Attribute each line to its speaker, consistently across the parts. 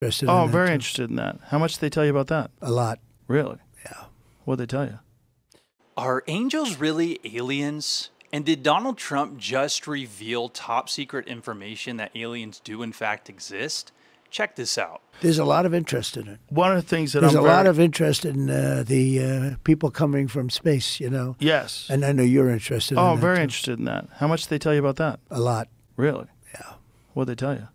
Speaker 1: Interested
Speaker 2: Oh,
Speaker 1: in
Speaker 2: I'm
Speaker 1: that
Speaker 2: very
Speaker 1: too.
Speaker 2: interested in that. How much did they tell you about that?
Speaker 1: A lot.
Speaker 2: Really?
Speaker 1: Yeah.
Speaker 2: What'd they tell you?
Speaker 3: Are angels really aliens? And did Donald Trump just reveal top secret information that aliens do in fact exist? Check this out.
Speaker 1: There's a lot of interest in it.
Speaker 2: One of the things that
Speaker 1: There's
Speaker 2: I'm
Speaker 1: a lot of interest in the people coming from space, you know.
Speaker 2: Yes.
Speaker 1: And I know you're interested in
Speaker 2: Oh,
Speaker 1: that
Speaker 2: I'm very
Speaker 1: too.
Speaker 2: interested in that. How much did they tell you about that?
Speaker 1: A lot.
Speaker 2: Really?
Speaker 1: Yeah.
Speaker 2: What'd they tell you?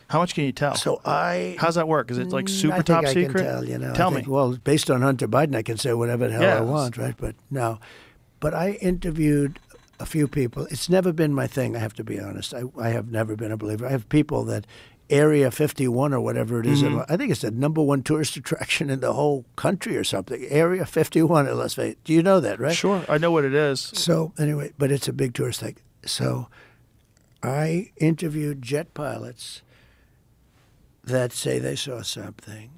Speaker 2: How much can you tell?
Speaker 1: So
Speaker 2: How's that work? Is it like
Speaker 1: I
Speaker 2: super
Speaker 1: think
Speaker 2: top
Speaker 1: I
Speaker 2: secret?
Speaker 1: Can tell, you know.
Speaker 2: Tell
Speaker 1: I think,
Speaker 2: me.
Speaker 1: Well, based on Hunter Biden, I can say whatever the hell I
Speaker 2: Yes.
Speaker 1: want, right? But no. But I interviewed a few people. It's never been my thing, I have to be honest. I have never been a believer. I have people that Area 51 or whatever it is. I think it's the #1 tourist attraction in the whole country or something. Area 51 in Las Vegas. Do you know that, right?
Speaker 2: Sure. I know what it is.
Speaker 1: So anyway, but it's a big tourist thing. So I interviewed jet pilots that say they saw something.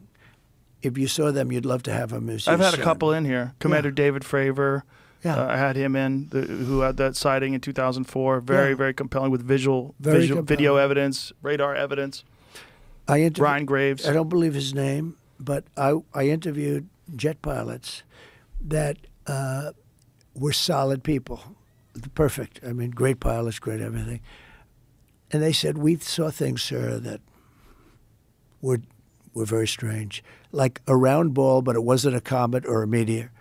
Speaker 1: If you saw them, you'd love to have them as your
Speaker 2: I've had a
Speaker 1: son.
Speaker 2: couple in here. Commander David Fravor.
Speaker 1: Yeah.
Speaker 2: I had him in, who had that sighting in 2004. Very,
Speaker 1: Yeah.
Speaker 2: very compelling with video
Speaker 1: compelling.
Speaker 2: evidence, radar evidence.
Speaker 1: I interviewed,
Speaker 2: Ryan Graves.
Speaker 1: I don't believe his name, but I interviewed jet pilots that were solid people. Perfect. I mean, great pilots, great everything. And they said, we saw things, sir, that were very strange. Like a round ball, but it wasn't a comet or a meteor.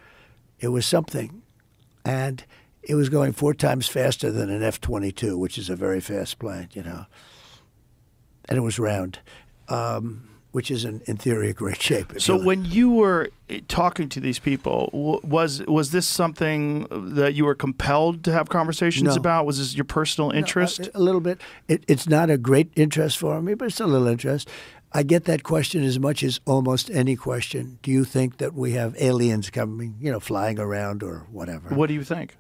Speaker 1: It was something. And it was going 4 times faster than an F-22, which is a very fast plane, you know. And it was round, which is, in theory, a great shape.
Speaker 2: So when you were talking to these people, was this something that you were compelled to have conversations
Speaker 1: No.
Speaker 2: about? Was this your personal interest?
Speaker 1: A little bit. It's not a great interest for me, but it's a little interest. I get that question as much as almost any question. Do you think that we have aliens coming, you know, flying around or whatever?
Speaker 2: What do you think?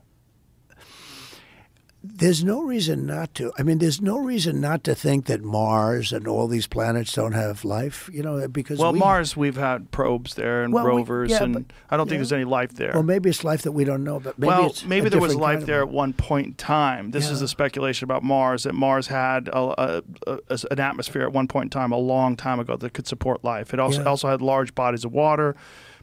Speaker 1: There's no reason not to. I mean, there's no reason not to think that Mars and all these planets don't have life, you know, because
Speaker 2: Mars, we've had probes there and rovers, and I don't think there's any life there.
Speaker 1: Well, maybe it's life that we don't know about. Maybe
Speaker 2: there was life there at one point in time. This is a speculation about Mars, that Mars had an atmosphere at one point in time, a long time ago, that could support life. It also had large bodies of water,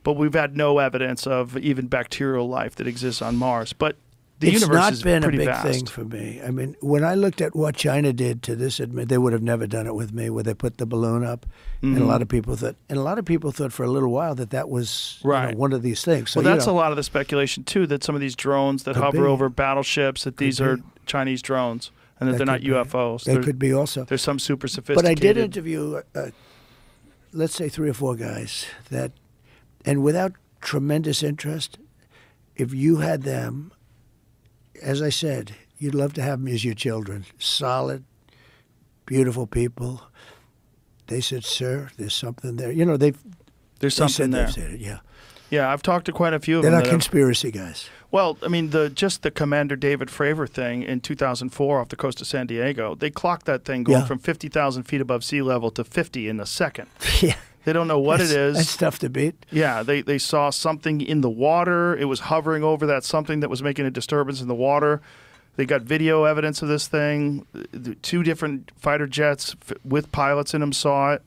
Speaker 2: but we've had no evidence of even bacterial life that exists on Mars. But the universe is pretty vast.
Speaker 1: It's not been a big thing for me. I mean, when I looked at what China did to this, they would have never done it with me, where they put the balloon up, and a lot of people thought for a little while that was you know, one of these things. So,
Speaker 2: well, that's a lot of the speculation too, that some of these drones that hover over battleships, that these are Chinese drones, and that they're not UFOs.
Speaker 1: They could be also.
Speaker 2: There's some super sophisticated.
Speaker 1: But I did interview, let's say, 3 or 4 guys that, and without tremendous interest, if you had them. As I said, you'd love to have them as your children. Solid, beautiful people. They said, sir, there's something there. You know,
Speaker 2: there's something there.
Speaker 1: They've said it, yeah.
Speaker 2: Yeah, I've talked to quite a few of them.
Speaker 1: They're not conspiracy guys.
Speaker 2: Well, I mean, just the Commander David Fravor thing in 2004 off the coast of San Diego, they clocked that thing going from 50,000 feet above sea level to 50 in a second.
Speaker 1: Yeah.
Speaker 2: They don't know what it is.
Speaker 1: That's tough to beat.
Speaker 2: Yeah, they saw something in the water. It was hovering over that something that was making a disturbance in the water. They got video evidence of this thing. 2 different fighter jets with pilots in them saw it.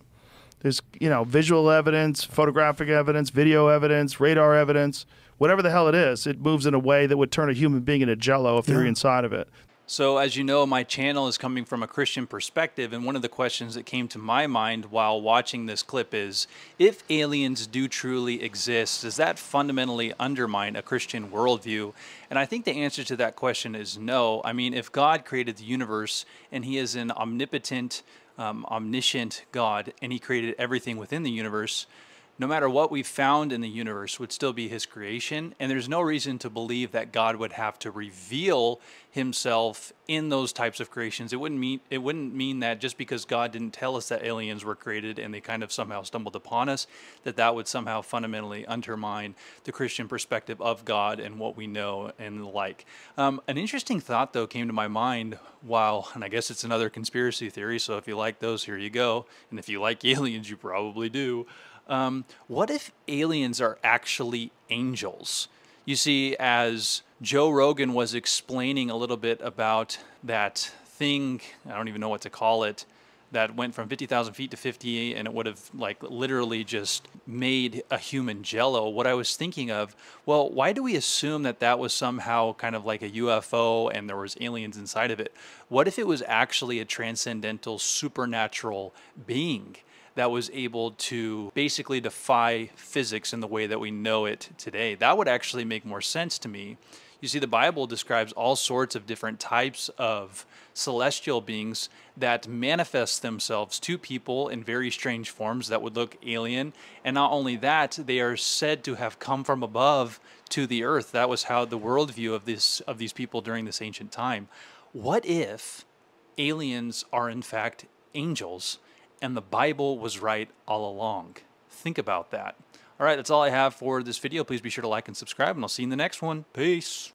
Speaker 2: There's, you know, visual evidence, photographic evidence, video evidence, radar evidence. Whatever the hell it is, it moves in a way that would turn a human being into jello if they're inside of it.
Speaker 3: So as you know, my channel is coming from a Christian perspective, and one of the questions that came to my mind while watching this clip is, if aliens do truly exist, does that fundamentally undermine a Christian worldview? And I think the answer to that question is no. I mean, if God created the universe, and he is an omnipotent, omniscient God, and he created everything within the universe, no matter what we found in the universe would still be his creation, and there's no reason to believe that God would have to reveal himself in those types of creations. It wouldn't mean that just because God didn't tell us that aliens were created and they kind of somehow stumbled upon us, that would somehow fundamentally undermine the Christian perspective of God and what we know and the like. An interesting thought, though, came to my mind and I guess it's another conspiracy theory, so if you like those, here you go. And if you like aliens, you probably do. What if aliens are actually angels? You see, as Joe Rogan was explaining a little bit about that thing, I don't even know what to call it, that went from 50,000 feet to 50, and it would have like literally just made a human jello. What I was thinking of, well, why do we assume that that was somehow kind of like a UFO and there was aliens inside of it? What if it was actually a transcendental supernatural being that was able to basically defy physics in the way that we know it today? That would actually make more sense to me. You see, the Bible describes all sorts of different types of celestial beings that manifest themselves to people in very strange forms that would look alien. And not only that, they are said to have come from above to the earth. That was how the worldview of these people during this ancient time. What if aliens are in fact angels and the Bible was right all along? Think about that. All right, that's all I have for this video. Please be sure to like and subscribe, and I'll see you in the next one. Peace.